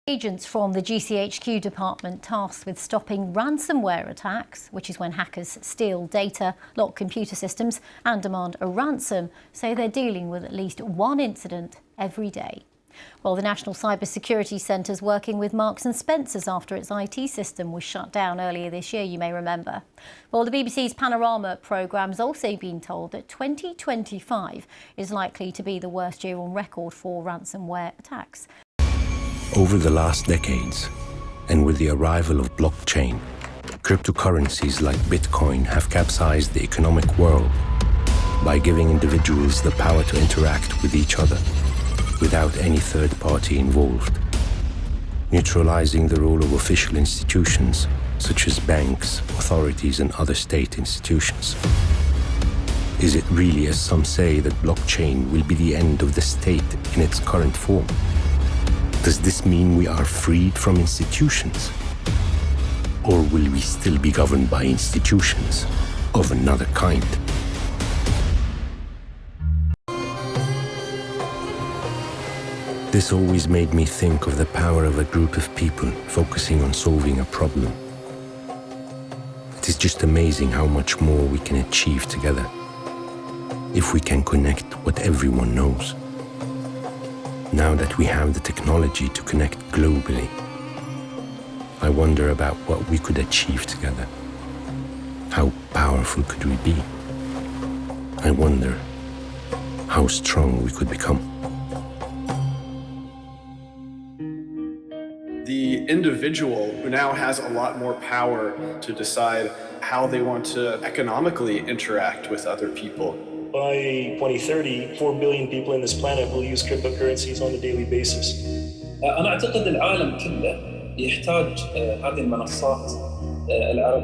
Agents from the GCHQ department tasked with stopping ransomware attacks, which is when hackers steal data, lock computer systems and demand a ransom, say they're dealing with at least one incident every day. Well, the National Cybersecurity Centre is working with Marks & Spencer's after its IT system was shut down earlier this year, you may remember. Well, the BBC's Panorama programme has also been told that 2025 is likely to be the worst year on record for ransomware attacks. Over the last decades, and with the arrival of blockchain, cryptocurrencies like Bitcoin have capsized the economic world by giving individuals the power to interact with each other without any third party involved, neutralizing the role of official institutions such as banks, authorities, and other state institutions. Is it really, as some say, that blockchain will be the end of the state in its current form? Does this mean we are freed from institutions? Or will we still be governed by institutions of another kind? This always made me think of the power of a group of people focusing on solving a problem. It is just amazing how much more we can achieve together if we can connect what everyone knows. Now that we have the technology to connect globally, I wonder about what we could achieve together. How powerful could we be? I wonder how strong we could become. The individual who now has a lot more power to decide how they want to economically interact with other people. By 2030, 4 billion people on this planet will use cryptocurrencies on a daily basis. أنا أعتقد العالم كله يحتاج هذه المنصات العرب.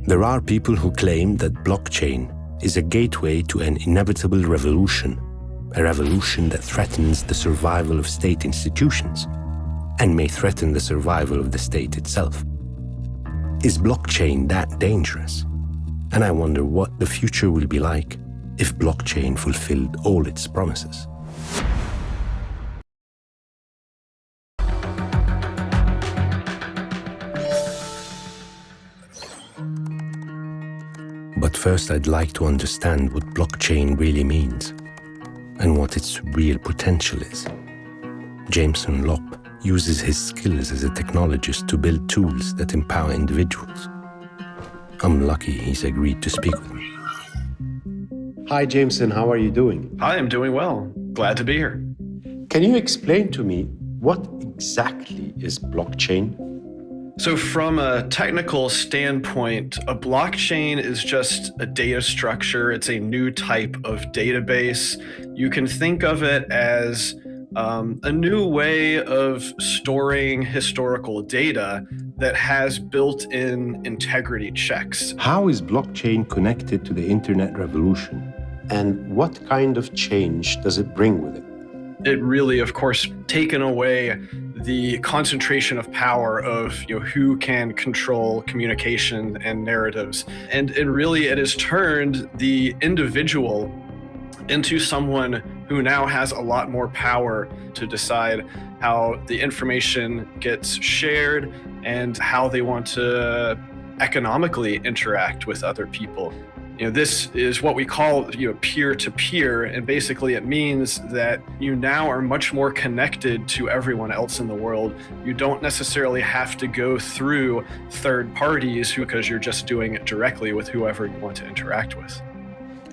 There are people who claim that blockchain is a gateway to an inevitable revolution, a revolution that threatens the survival of state institutions and may threaten the survival of the state itself. Is blockchain that dangerous? And I wonder what the future will be like if blockchain fulfilled all its promises. But first, I'd like to understand what blockchain really means and what its real potential is. Jameson Lopp uses his skills as a technologist to build tools that empower individuals. I'm lucky he's agreed to speak with me. Hi, Jameson. How are you doing? Hi, I'm doing well. Glad to be here. Can you explain to me what exactly is blockchain? So from a technical standpoint, a blockchain is just a data structure. It's a new type of database. You can think of it as a new way of storing historical data that has built-in integrity checks. How is blockchain connected to the internet revolution? And what kind of change does it bring with it? It really, of course, taken away the concentration of power of who can control communication and narratives. And it has turned the individual into someone who now has a lot more power to decide how the information gets shared and how they want to economically interact with other people. This is what we call peer-to-peer, and basically it means that you now are much more connected to everyone else in the world. You don't necessarily have to go through third parties because you're just doing it directly with whoever you want to interact with.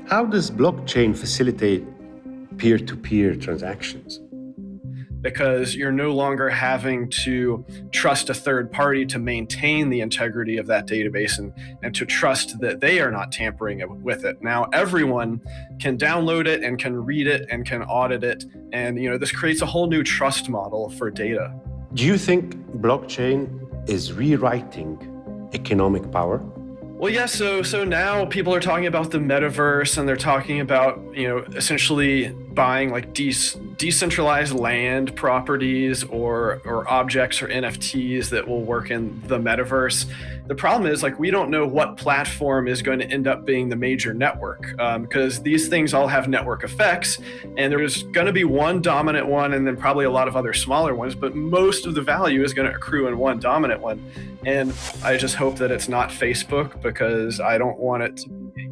How does blockchain facilitate peer-to-peer transactions? Because you're no longer having to trust a third party to maintain the integrity of that database and to trust that they are not tampering with it. Now, everyone can download it and can read it and can audit it. And this creates a whole new trust model for data. Do you think blockchain is rewriting economic power? Well, yes. So now people are talking about the metaverse, and they're talking about, essentially buying like decentralized land properties or objects or NFTs that will work in the metaverse. The problem is, like, we don't know what platform is going to end up being the major network, because these things all have network effects, and there's going to be one dominant one and then probably a lot of other smaller ones, but most of the value is going to accrue in one dominant one. And I just hope that it's not Facebook, because I don't want it to be,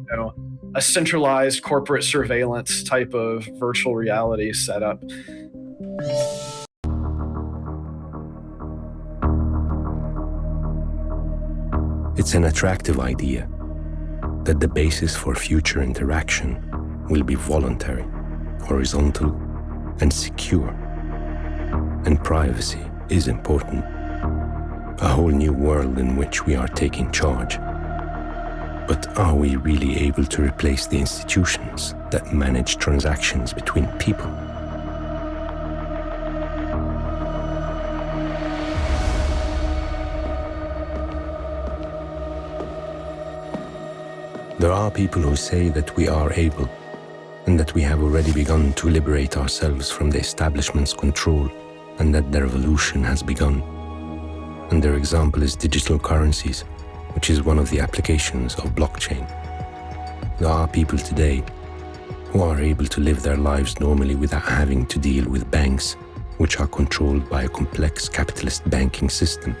a centralized corporate surveillance type of virtual reality setup. It's an attractive idea that the basis for future interaction will be voluntary, horizontal, and secure. And privacy is important. A whole new world in which we are taking charge. But are we really able to replace the institutions that manage transactions between people? There are people who say that we are able, and that we have already begun to liberate ourselves from the establishment's control, and that the revolution has begun. And their example is digital currencies, which is one of the applications of blockchain. There are people today who are able to live their lives normally without having to deal with banks, which are controlled by a complex capitalist banking system,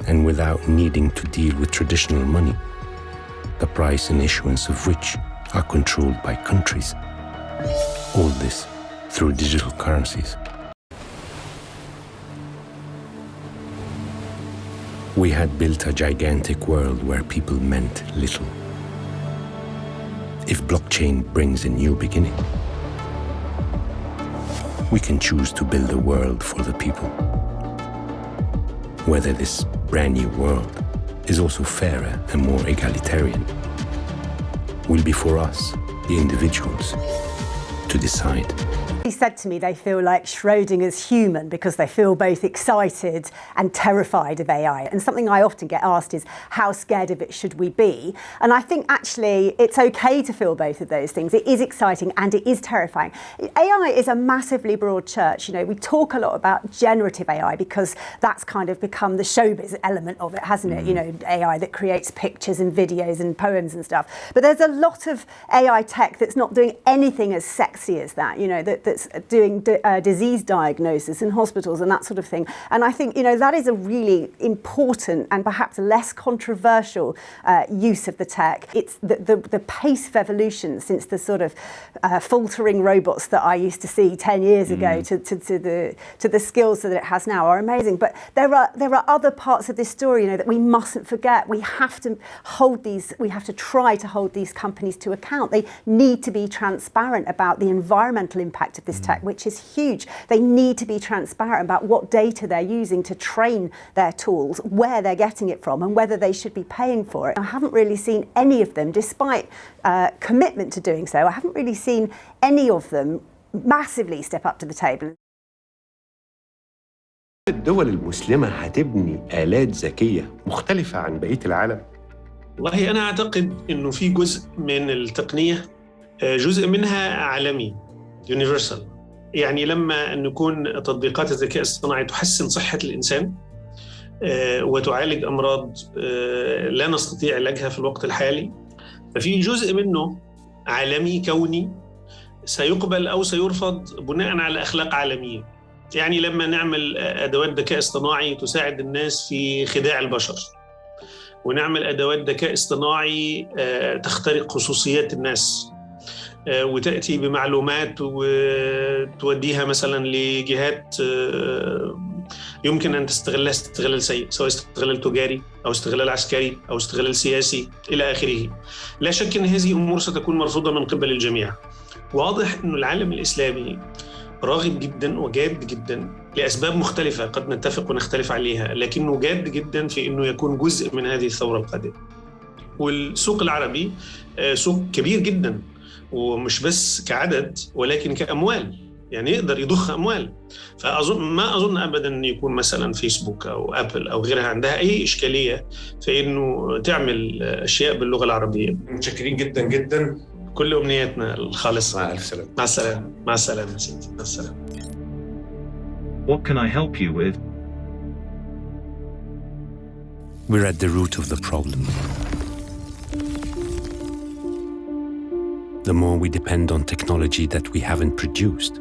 and without needing to deal with traditional money, the price and issuance of which are controlled by countries. All this through digital currencies. We had built a gigantic world where people meant little. If blockchain brings a new beginning, we can choose to build a world for the people. Whether this brand new world is also fairer and more egalitarian will be for us, the individuals, to decide. He said to me they feel like Schrodinger's human because they feel both excited and terrified of AI. And something I often get asked is, how scared of it should we be? And I think actually it's okay to feel both of those things. It is exciting and it is terrifying. AI is a massively broad church. We talk a lot about generative AI because that's kind of become the showbiz element of it, hasn't it? AI that creates pictures and videos and poems and stuff. But there's a lot of AI tech that's not doing anything as sexy as that, that's doing disease diagnosis in hospitals and that sort of thing. And I think, that is a really important and perhaps less controversial use of the tech. It's the pace of evolution since the sort of faltering robots that I used to see 10 years ago to the skills that it has now are amazing. But there are other parts of this story, that we mustn't forget. We have to try to hold these companies to account. They need to be transparent about the environmental impact of this tech, which is huge. They need to be transparent about what data they're using to train their tools, where they're getting it from, and whether they should be paying for it. I haven't really seen any of them, despite commitment to doing so, I haven't really seen any of them massively step up to the table. الدول المسلمة هتبني آلات ذكية مختلفة عن بقية العالم. والله أنا أعتقد إنه في جزء من التقنية جزء منها عالمي universal. يعني لما نكون تطبيقات الذكاء الصناعي تحسن صحة الإنسان وتعالج أمراض لا نستطيع علاجها في الوقت الحالي، ففي جزء منه عالمي كوني سيقبل أو سيرفض بناء على أخلاق عالمية. يعني لما نعمل أدوات ذكاء اصطناعي تساعد الناس في خداع البشر، ونعمل أدوات ذكاء اصطناعي تخترق خصوصيات الناس وتأتي بمعلومات وتوديها مثلا لجهات يمكن أن تستغلها استغلال سيء، سواء استغلال تجاري أو استغلال عسكري أو استغلال سياسي إلى آخره. لا شك أن هذه أمور ستكون مرفوضة من قبل الجميع. واضح أن العالم الإسلامي راغب جدا وجاد جدا لأسباب مختلفة قد نتفق ونختلف عليها، لكنه جاد جدا في أنه يكون جزء من هذه الثورة القادمة. والسوق العربي سوق كبير جدا، ومش بس كعدد ولكن كأموال. يعني يقدر يضخ أموال. ما أظن أبداً أن يكون مثلاً فيسبوك أو أبل أو غيرها عندها أي إشكالية في أنه تعمل أشياء باللغة العربية. متشكرين جدا جدا. كل أمنياتنا الخالصة. مع ألف سلامة. مع السلامة. مع السلامة سيدي. مع السلامة. What can I help you with? We're at the root of the problem. The more we depend on technology that we haven't produced,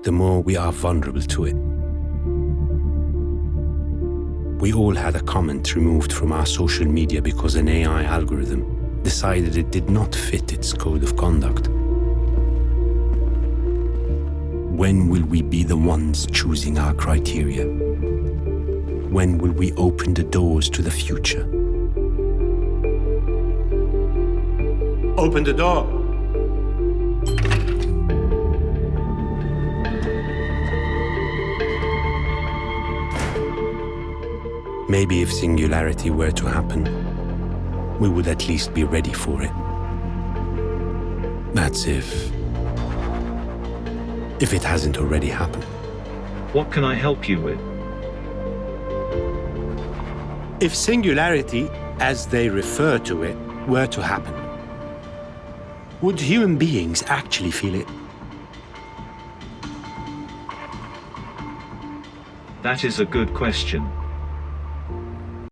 the more we are vulnerable to it. We all had a comment removed from our social media because an AI algorithm decided it did not fit its code of conduct. When will we be the ones choosing our criteria? When will we open the doors to the future? Open the door. Maybe if singularity were to happen, we would at least be ready for it. That's if it hasn't already happened. What can I help you with? If singularity, as they refer to it, were to happen, would human beings actually feel it? That is a good question.